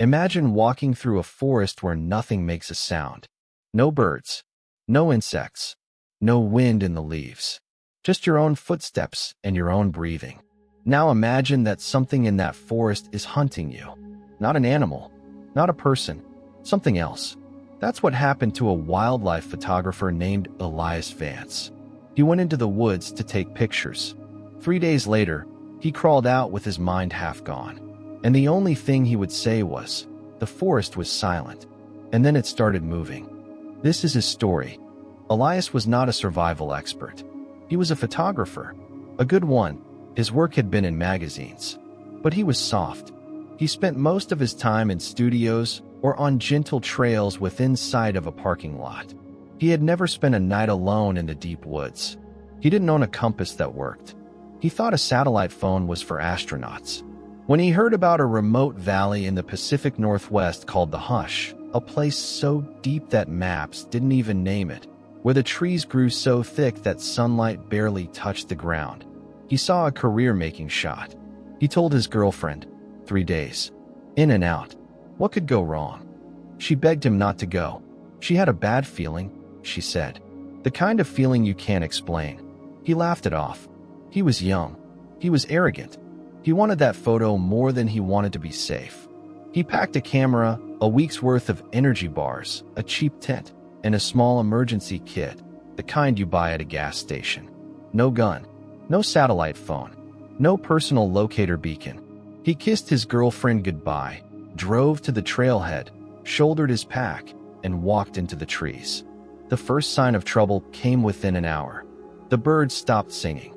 Imagine walking through a forest where nothing makes a sound. No birds, no insects, no wind in the leaves. Just your own footsteps and your own breathing. Now imagine that something in that forest is hunting you. Not an animal, not a person, something else. That's what happened to a wildlife photographer named Elias Vance. He went into the woods to take pictures. 3 days later, he crawled out with his mind half gone. And the only thing he would say was, the forest was silent. And then it started moving. This is his story. Elias was not a survival expert. He was a photographer. A good one. His work had been in magazines. But he was soft. He spent most of his time in studios or on gentle trails within sight of a parking lot. He had never spent a night alone in the deep woods. He didn't own a compass that worked. He thought a satellite phone was for astronauts. When he heard about a remote valley in the Pacific Northwest called the Hush, a place so deep that maps didn't even name it, where the trees grew so thick that sunlight barely touched the ground, he saw a career-making shot. He told his girlfriend, 3 days. In and out. What could go wrong? She begged him not to go. She had a bad feeling, she said. The kind of feeling you can't explain. He laughed it off. He was young. He was arrogant. He wanted that photo more than he wanted to be safe. He packed a camera, a week's worth of energy bars, a cheap tent, and a small emergency kit, the kind you buy at a gas station. No gun, no satellite phone, no personal locator beacon. He kissed his girlfriend goodbye, drove to the trailhead, shouldered his pack, and walked into the trees. The first sign of trouble came within an hour. The birds stopped singing.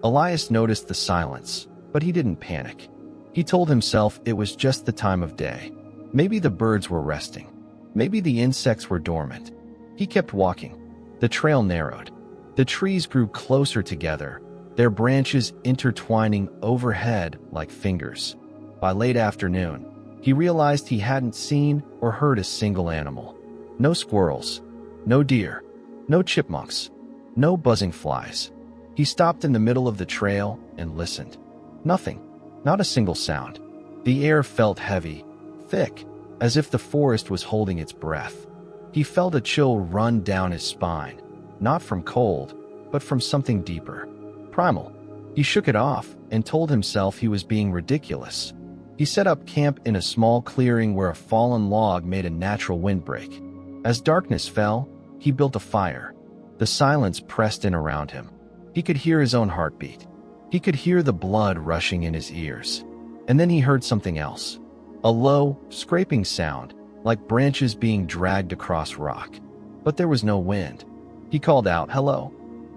Elias noticed the silence, but he didn't panic. He told himself it was just the time of day. Maybe the birds were resting. Maybe the insects were dormant. He kept walking. The trail narrowed. The trees grew closer together, their branches intertwining overhead like fingers. By late afternoon, he realized he hadn't seen or heard a single animal. No squirrels, no deer, no chipmunks, no buzzing flies. He stopped in the middle of the trail and listened. Nothing, not a single sound. The air felt heavy, thick, as if the forest was holding its breath. He felt a chill run down his spine, not from cold, but from something deeper, primal. He shook it off and told himself he was being ridiculous. He set up camp in a small clearing where a fallen log made a natural windbreak. As darkness fell, he built a fire. The silence pressed in around him. He could hear his own heartbeat. He could hear the blood rushing in his ears. And then he heard something else. A low, scraping sound, like branches being dragged across rock. But there was no wind. He called out, "Hello."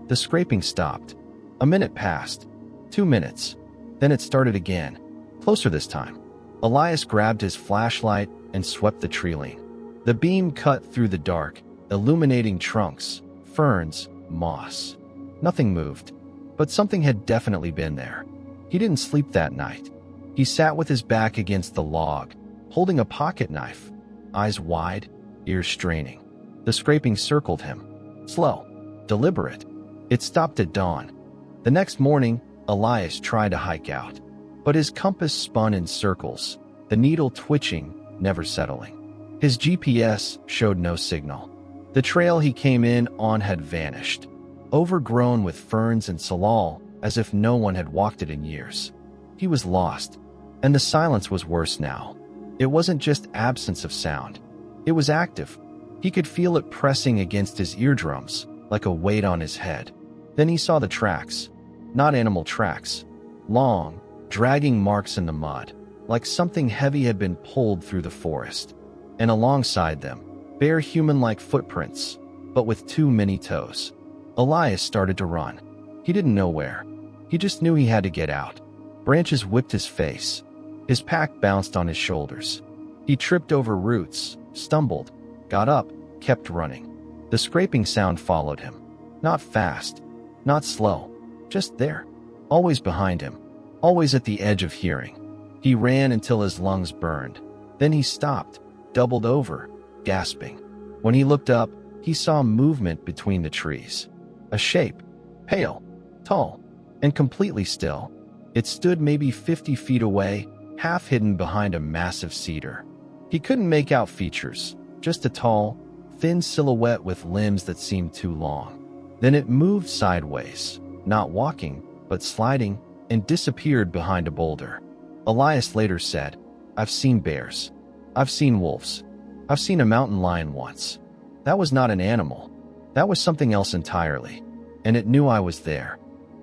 The scraping stopped. A minute passed. 2 minutes. Then it started again. Closer this time. Elias grabbed his flashlight and swept the tree line. The beam cut through the dark, illuminating trunks, ferns, moss. Nothing moved, but something had definitely been there. He didn't sleep that night. He sat with his back against the log, holding a pocket knife, eyes wide, ears straining. The scraping circled him. Slow, deliberate. It stopped at dawn. The next morning, Elias tried to hike out, but his compass spun in circles, the needle twitching, never settling. His GPS showed no signal. The trail he came in on had vanished, overgrown with ferns and salal, as if no one had walked it in years. He was lost, and the silence was worse now. It wasn't just absence of sound. It was active. He could feel it pressing against his eardrums, like a weight on his head. Then he saw the tracks. Not animal tracks. Long, dragging marks in the mud, like something heavy had been pulled through the forest. And alongside them, bare human-like footprints, but with too many toes. Elias started to run. He didn't know where. He just knew he had to get out. Branches whipped his face. His pack bounced on his shoulders. He tripped over roots, stumbled, got up, kept running. The scraping sound followed him. Not fast, not slow, just there. Always behind him, always at the edge of hearing. He ran until his lungs burned. Then he stopped, doubled over, gasping. When he looked up, he saw movement between the trees. A shape, pale, tall, and completely still. It stood maybe 50 feet away, half hidden behind a massive cedar. He couldn't make out features, just a tall, thin silhouette with limbs that seemed too long. Then it moved sideways, not walking, but sliding, and disappeared behind a boulder. Elias later said, "I've seen bears. I've seen wolves. I've seen a mountain lion once. That was not an animal. That was something else entirely. And it knew I was there."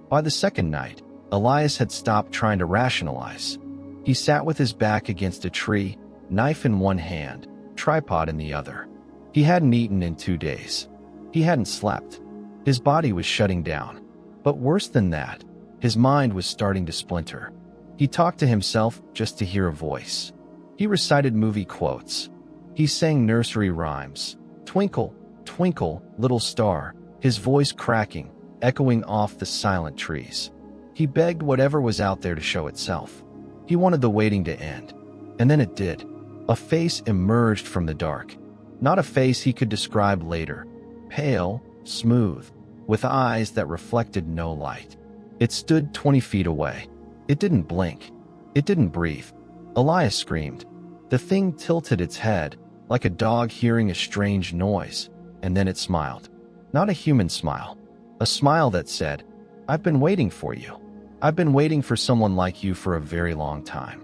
By the second night, Elias had stopped trying to rationalize. He sat with his back against a tree, knife in one hand, tripod in the other. He hadn't eaten in 2 days. He hadn't slept. His body was shutting down. But worse than that, his mind was starting to splinter. He talked to himself just to hear a voice. He recited movie quotes. He sang nursery rhymes. "Twinkle, twinkle, little star," his voice cracking, echoing off the silent trees. He begged whatever was out there to show itself. He wanted the waiting to end. And then it did. A face emerged from the dark. Not a face he could describe later. Pale, smooth, with eyes that reflected no light. It stood 20 feet away. It didn't blink. It didn't breathe. Elias screamed. The thing tilted its head, like a dog hearing a strange noise, and then it smiled. Not a human smile. A smile that said, "I've been waiting for you. I've been waiting for someone like you for a very long time."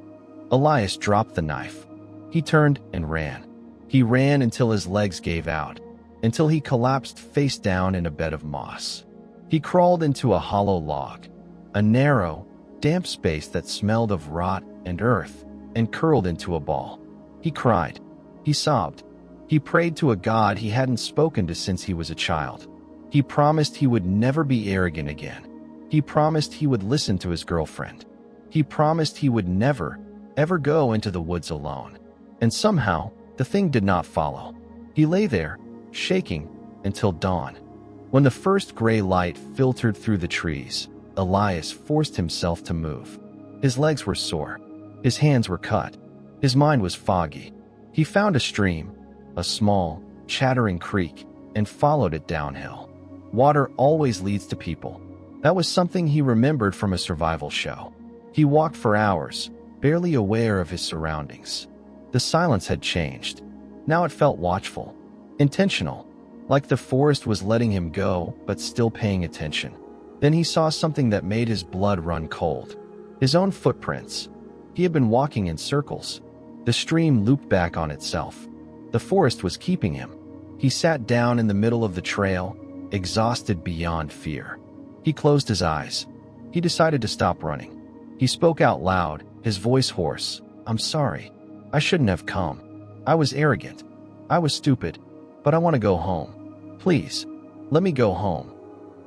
Elias dropped the knife. He turned and ran. He ran until his legs gave out, until he collapsed face down in a bed of moss. He crawled into a hollow log, a narrow, damp space that smelled of rot and earth, and curled into a ball. He cried. He sobbed. He prayed to a God he hadn't spoken to since he was a child. He promised he would never be arrogant again. He promised he would listen to his girlfriend. He promised he would never, ever go into the woods alone. And somehow, the thing did not follow. He lay there, shaking, until dawn. When the first gray light filtered through the trees, Elias forced himself to move. His legs were sore. His hands were cut. His mind was foggy. He found a stream, a small, chattering creek, and followed it downhill. Water always leads to people. That was something he remembered from a survival show. He walked for hours, barely aware of his surroundings. The silence had changed. Now it felt watchful, intentional, like the forest was letting him go but still paying attention. Then he saw something that made his blood run cold. His own footprints. He had been walking in circles. The stream looped back on itself. The forest was keeping him. He sat down in the middle of the trail, exhausted beyond fear. He closed his eyes. He decided to stop running. He spoke out loud, his voice hoarse. "I'm sorry. I shouldn't have come. I was arrogant. I was stupid. But I want to go home. Please, let me go home."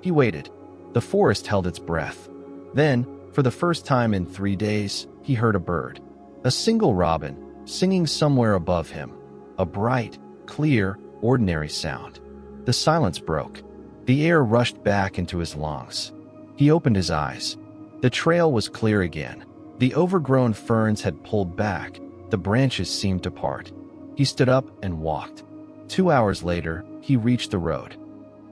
He waited. The forest held its breath. Then, for the first time in 3 days, he heard a bird. A single robin, singing somewhere above him. A bright, clear, ordinary sound. The silence broke. The air rushed back into his lungs. He opened his eyes. The trail was clear again. The overgrown ferns had pulled back. The branches seemed to part. He stood up and walked. 2 hours later, he reached the road.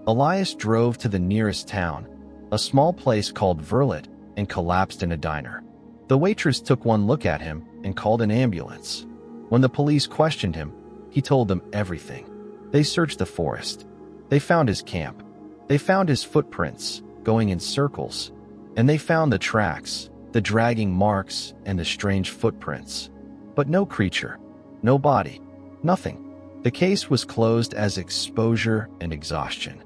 Elias drove to the nearest town, a small place called Verlet, and collapsed in a diner. The waitress took one look at him and called an ambulance. When the police questioned him, he told them everything. They searched the forest. They found his camp. They found his footprints, going in circles. And they found the tracks, the dragging marks, and the strange footprints. But no creature, no body, nothing. The case was closed as exposure and exhaustion.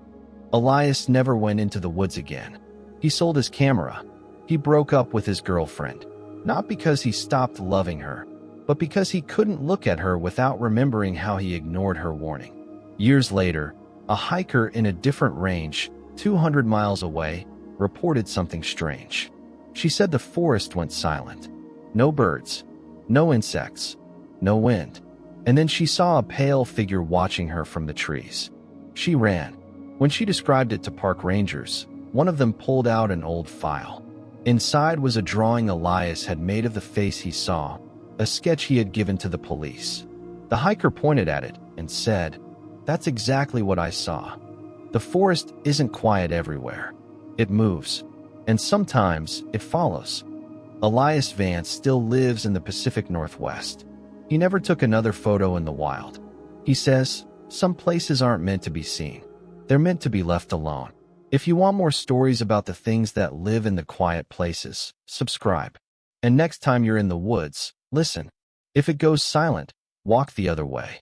Elias never went into the woods again. He sold his camera. He broke up with his girlfriend, not because he stopped loving her, but because he couldn't look at her without remembering how he ignored her warning. Years later, a hiker in a different range, 200 miles away, reported something strange. She said the forest went silent. No birds, no insects, no wind. And then she saw a pale figure watching her from the trees. She ran. When she described it to park rangers, one of them pulled out an old file. Inside was a drawing Elias had made of the face he saw, a sketch he had given to the police. The hiker pointed at it and said, "That's exactly what I saw. The forest isn't quiet everywhere. It moves, and sometimes it follows." Elias Vance still lives in the Pacific Northwest. He never took another photo in the wild. He says, some places aren't meant to be seen. They're meant to be left alone. If you want more stories about the things that live in the quiet places, subscribe. And next time you're in the woods, listen. If it goes silent, walk the other way.